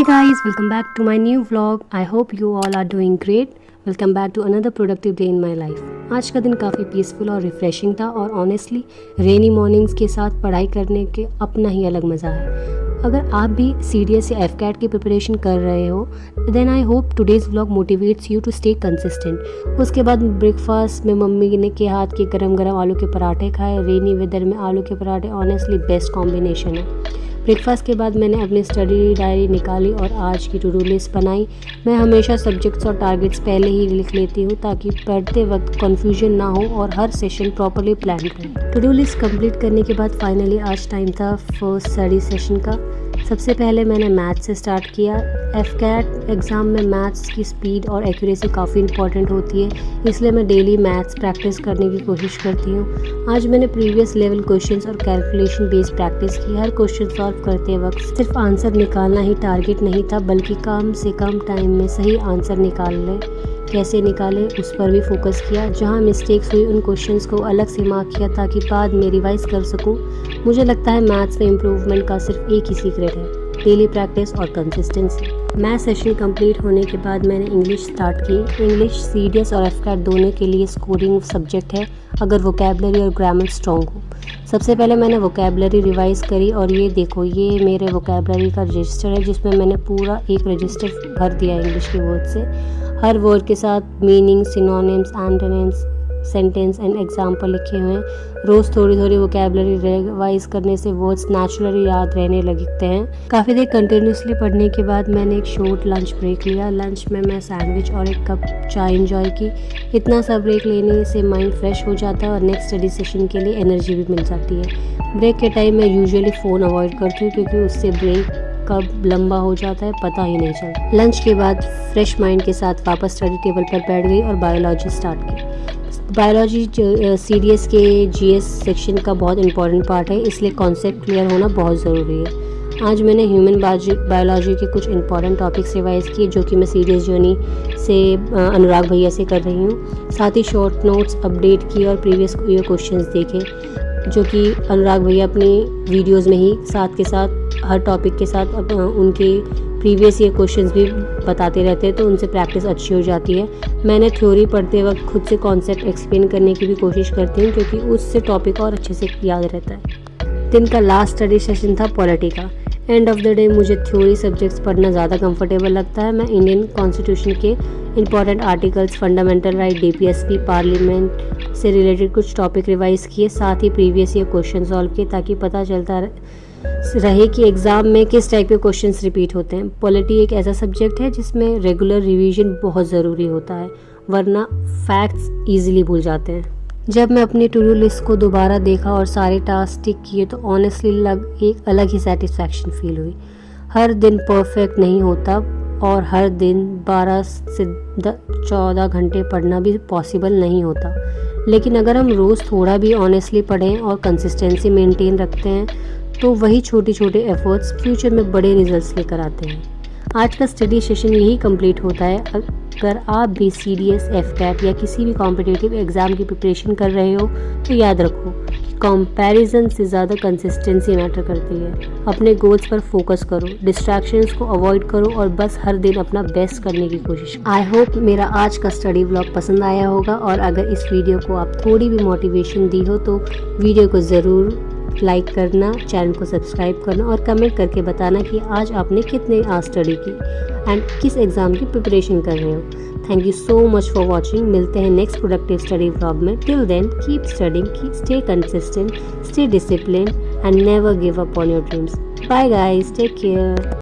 Hey guys, welcome back to my new vlog. I hope you all are doing great. Welcome back to another productive day in my life. आज का दिन काफ़ी peaceful और refreshing था और honestly रेनी mornings के साथ पढ़ाई करने के अपना ही अलग मज़ा है। अगर आप भी CDS या FCAT की प्रिपरेशन कर रहे हो then I hope today's vlog motivates you to stay consistent. उसके बाद ब्रेकफास्ट में मम्मी ने के हाथ के गरम गरम आलू के पराठे खाए। रेनी वेदर में आलू के पराठे ऑनेस्टली बेस्ट कॉम्बिनेशन है। ब्रेकफास्ट के बाद मैंने अपनी स्टडी डायरी निकाली और आज की टू डू लिस्ट बनाई। मैं हमेशा सब्जेक्ट्स और टारगेट्स पहले ही लिख लेती हूँ ताकि पढ़ते वक्त कन्फ्यूजन ना हो और हर सेशन प्रॉपर्ली प्लान करें। टू डू लिस्ट कंप्लीट करने के बाद फाइनली आज टाइम था फर्स्ट स्टडी सेशन का। सबसे पहले मैंने मैथ्स से स्टार्ट किया। FCAT एग्ज़ाम में मैथ्स की स्पीड और एक्यूरेसी काफ़ी इंपॉर्टेंट होती है, इसलिए मैं डेली मैथ्स प्रैक्टिस करने की कोशिश करती हूँ। आज मैंने प्रीवियस लेवल क्वेश्चंस और कैलकुलेशन बेस्ड प्रैक्टिस की। हर क्वेश्चन सॉल्व करते वक्त सिर्फ आंसर निकालना ही टारगेट नहीं था, बल्कि कम से कम टाइम में सही आंसर निकालने कैसे निकाले उस पर भी फोकस किया। जहाँ मिस्टेक्स हुई उन क्वेश्चंस को अलग से मार्क किया ताकि बाद में रिवाइज कर सकूँ। मुझे लगता है मैथ्स में इम्प्रूवमेंट का सिर्फ एक ही सीक्रेट है, डेली प्रैक्टिस और कंसिस्टेंसी। मैथ सेशन कंप्लीट होने के बाद मैंने इंग्लिश स्टार्ट की। इंग्लिश CDS और FCAT दोनों के लिए स्कोरिंग सब्जेक्ट है अगर वोकैबलरी और ग्रामर स्ट्रॉन्ग हो। सबसे पहले मैंने वोकैबलरी रिवाइज़ करी और ये देखो, ये मेरे वोकैबलरी का रजिस्टर है जिसमें मैंने पूरा एक रजिस्टर भर दिया इंग्लिश के वर्ड से। हर वर्ड के साथ meaning, synonyms, antonyms, sentence and example लिखे हुए हैं। रोज़ थोड़ी थोड़ी वोकैबलरी रिवाइज करने से वर्ड्स नेचुरली याद रहने लगते हैं। काफ़ी देर कंटिन्यूसली पढ़ने के बाद मैंने एक शॉर्ट लंच ब्रेक लिया। लंच में मैं सैंडविच और एक कप चाय इंजॉय की। इतना सा ब्रेक लेने से माइंड फ्रेश हो जाता है और नेक्स्ट स्टडी सेशन के लिए एनर्जी भी मिल जाती है। ब्रेक के टाइम मैं यूजुअली फ़ोन अवॉइड करती हूँ क्योंकि उससे ब्रेक कब लंबा हो जाता है पता ही नहीं चलता। लंच के बाद फ्रेश माइंड के साथ वापस स्टडी टेबल पर बैठ गई और बायोलॉजी स्टार्ट की। बायोलॉजी CDS के GS सेक्शन का बहुत इंपॉर्टेंट पार्ट है, इसलिए कॉन्सेप्ट क्लियर होना बहुत ज़रूरी है। आज मैंने ह्यूमन बायोलॉजी के कुछ इंपॉर्टेंट टॉपिक्स रिवाइज किए जो कि मैं CDS जर्नी से अनुराग भैया से कर रही हूँ। साथ ही शॉर्ट नोट्स अपडेट किए और प्रीवियस ईयर क्वेश्चंस देखे जो कि अनुराग भैया अपनी वीडियोज़ में ही साथ के साथ हर टॉपिक के साथ उनके प्रीवियस ईयर क्वेश्चंस भी बताते रहते हैं, तो उनसे प्रैक्टिस अच्छी हो जाती है। मैंने थ्योरी पढ़ते वक्त खुद से कॉन्सेप्ट एक्सप्लेन करने की भी कोशिश करती हूँ क्योंकि उससे टॉपिक और अच्छे से याद रहता है। दिन का लास्ट स्टडी सेशन था पॉलिटी का। एंड ऑफ द डे मुझे थ्योरी सब्जेक्ट्स पढ़ना ज़्यादा कंफर्टेबल लगता है। मैं इंडियन कॉन्स्टिट्यूशन के important articles, fundamental right, DPSP, parliament से रिलेटेड कुछ टॉपिक रिवाइज किए। साथ ही प्रीवियस ईयर क्वेश्चन सॉल्व किए ताकि पता चलता रहे कि एग्ज़ाम में किस टाइप के क्वेश्चंस रिपीट होते हैं। पॉलिटी एक ऐसा सब्जेक्ट है जिसमें रेगुलर रिवीजन बहुत ज़रूरी होता है, वरना फैक्ट्स ईजिली भूल जाते हैं। जब मैं अपनी टू डू लिस्ट को दोबारा देखा और सारे टास्क टिक किए तो ऑनेस्टली एक अलग ही सेटिस्फैक्शन फील हुई। हर दिन परफेक्ट नहीं होता और हर दिन 12 से 14 घंटे पढ़ना भी पॉसिबल नहीं होता, लेकिन अगर हम रोज़ थोड़ा भी ऑनेस्टली पढ़ें और कंसिस्टेंसी मेंटेन रखते हैं तो वही छोटे छोटे एफर्ट्स फ्यूचर में बड़े रिजल्ट्स लेकर आते हैं। आज का स्टडी सेशन यही कंप्लीट होता है। अगर आप भी CDS, FCAT या किसी भी कॉम्पिटिटिव एग्ज़ाम की प्रिपरेशन कर रहे हो तो याद रखो कि कंपैरिजन से ज़्यादा कंसिस्टेंसी मैटर करती है। अपने गोल्स पर फोकस करो, डिस्ट्रैक्शंस को अवॉइड करो और बस हर दिन अपना बेस्ट करने की कोशिश। आई होप मेरा आज का स्टडी व्लॉग पसंद आया होगा और अगर इस वीडियो को आप थोड़ी भी मोटिवेशन दी हो तो वीडियो को ज़रूर लाइक करना, चैनल को सब्सक्राइब करना और कमेंट करके बताना कि आज आपने कितने आज स्टडी की एंड किस एग्ज़ाम की प्रिपरेशन कर रहे हो। Thank you so much for watching. मिलते हैं नेक्स्ट प्रोडक्टिव स्टडी व्लॉग में। Till then keep studying, stay consistent, stay discipline and never give up on your dreams. Bye guys, take care.